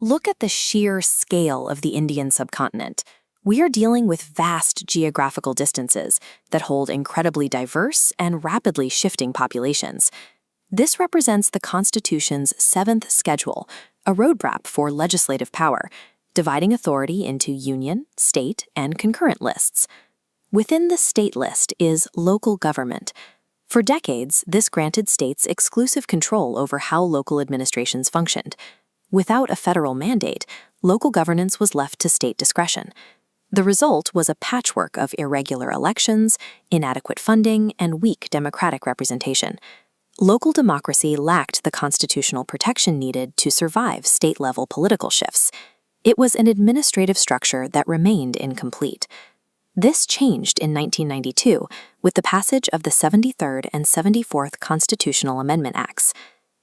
Look at the sheer scale of the Indian subcontinent. We are dealing with vast geographical distances that hold incredibly diverse and rapidly shifting populations. This represents the Constitution's 7th schedule, a roadmap for legislative power, dividing authority into union, state, and concurrent lists. Within the state list is local government. For decades, this granted states exclusive control over how local administrations functioned. Without a federal mandate, local governance was left to state discretion. The result was a patchwork of irregular elections, inadequate funding, and weak democratic representation. Local democracy lacked the constitutional protection needed to survive state-level political shifts. It was an administrative structure that remained incomplete. This changed in 1992 with the passage of the 73rd and 74th Constitutional Amendment Acts.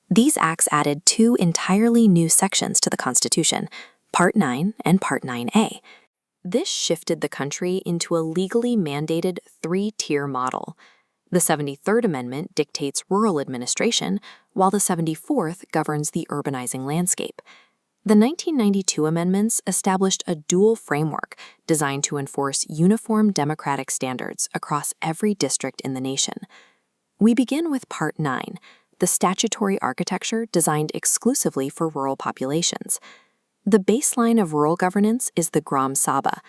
These acts added 2 entirely new sections to the Constitution, Part 9 and Part 9A. This shifted the country into a legally mandated 3-tier model. The 73rd Amendment dictates rural administration, while the 74th governs the urbanizing landscape. The 1992 amendments established a dual framework designed to enforce uniform democratic standards across every district in the nation. We begin with Part 9, the statutory architecture designed exclusively for rural populations. The baseline of rural governance is the Gram Sabha.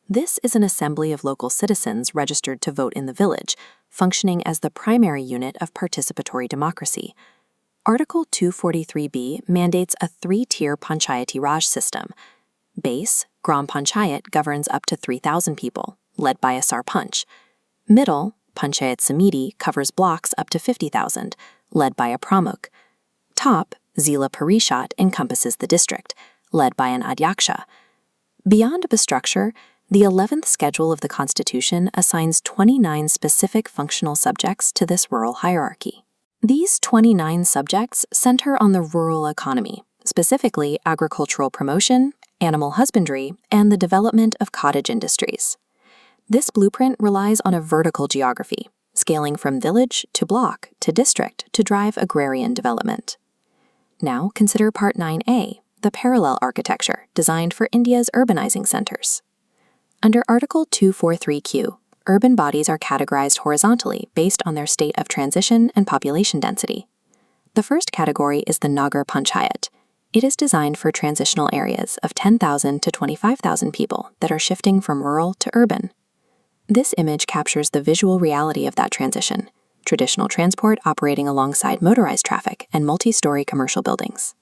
This is an assembly of local citizens registered to vote in the village, functioning as the primary unit of participatory democracy. Article 243b mandates a 3-tier Panchayati Raj system. Base, Gram Panchayat governs up to 3,000 people, led by a Sarpanch. Middle, Panchayat Samiti covers blocks up to 50,000, led by a Pramukh. Top, Zila Parishad encompasses the district, led by an Adhyaksha. Beyond the structure, the 11th schedule of the Constitution assigns 29 specific functional subjects to this rural hierarchy. These 29 subjects center on the rural economy, specifically agricultural promotion, animal husbandry, and the development of cottage industries. This blueprint relies on a vertical geography, scaling from village to block to district to drive agrarian development. Now consider Part 9A, the parallel architecture designed for India's urbanizing centers. Under Article 243Q, urban bodies are categorized horizontally based on their state of transition and population density. The first category is the Nagar Panchayat. It is designed for transitional areas of 10,000 to 25,000 people that are shifting from rural to urban. This image captures the visual reality of that transition, traditional transport operating alongside motorized traffic and multi-story commercial buildings.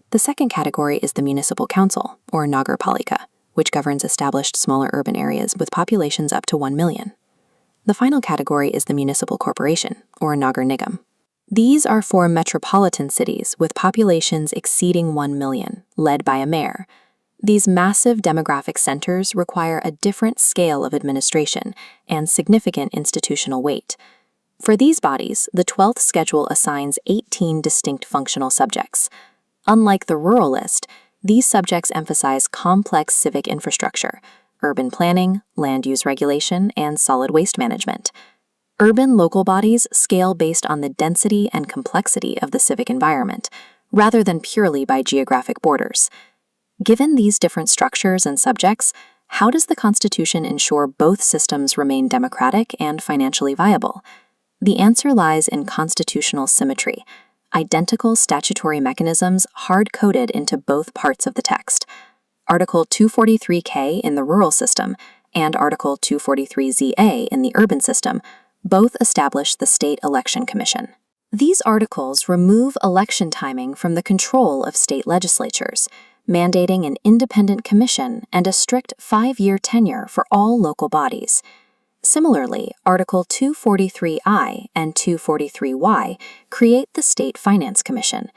The second category is the Municipal Council, or Nagar Palika, which governs established smaller urban areas with populations up to 1 million. The final category is the Municipal Corporation, or Nagar Nigam. These are for metropolitan cities with populations exceeding 1 million, led by a mayor. These massive demographic centers require a different scale of administration and significant institutional weight. For these bodies, the 12th schedule assigns 18 distinct functional subjects. Unlike the rural list, these subjects emphasize complex civic infrastructure, urban planning, land use regulation, and solid waste management. Urban local bodies scale based on the density and complexity of the civic environment, rather than purely by geographic borders. Given these different structures and subjects, how does the Constitution ensure both systems remain democratic and financially viable? The answer lies in constitutional symmetry, identical statutory mechanisms hard-coded into both parts of the text. Article 243K in the rural system and Article 243ZA in the urban system both establish the State Election Commission. These articles remove election timing from the control of state legislatures, mandating an independent commission and a strict 5-year tenure for all local bodies. Similarly, Article 243I and 243Y create the State Finance Commission.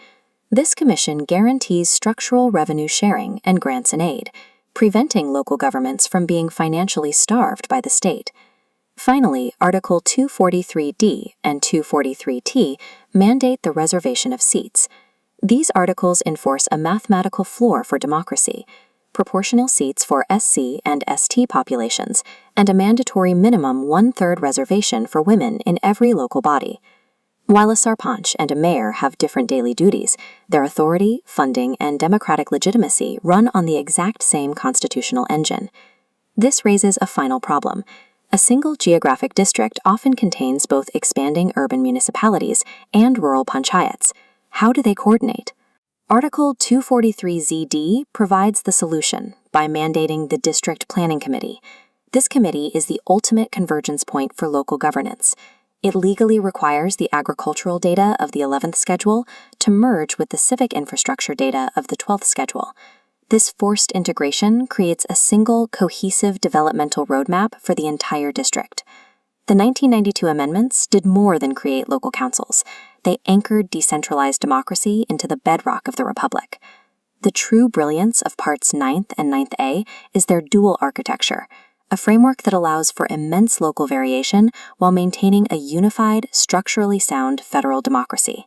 This commission guarantees structural revenue sharing and grants and aid, preventing local governments from being financially starved by the state. Finally, Article 243D and 243T mandate the reservation of seats. These articles enforce a mathematical floor for democracy, proportional seats for SC and ST populations, and a mandatory minimum 1/3 reservation for women in every local body. While a sarpanch and a mayor have different daily duties, their authority, funding, and democratic legitimacy run on the exact same constitutional engine. This raises a final problem. A single geographic district often contains both expanding urban municipalities and rural panchayats. How do they coordinate? Article 243ZD provides the solution by mandating the District Planning Committee. This committee is the ultimate convergence point for local governance. It legally requires the agricultural data of the 11th schedule to merge with the civic infrastructure data of the 12th schedule. This forced integration creates a single, cohesive developmental roadmap for the entire district. The 1992 amendments did more than create local councils. They anchored decentralized democracy into the bedrock of the republic. The true brilliance of Parts 9th and 9th-A is their dual architecture, a framework that allows for immense local variation while maintaining a unified, structurally sound federal democracy.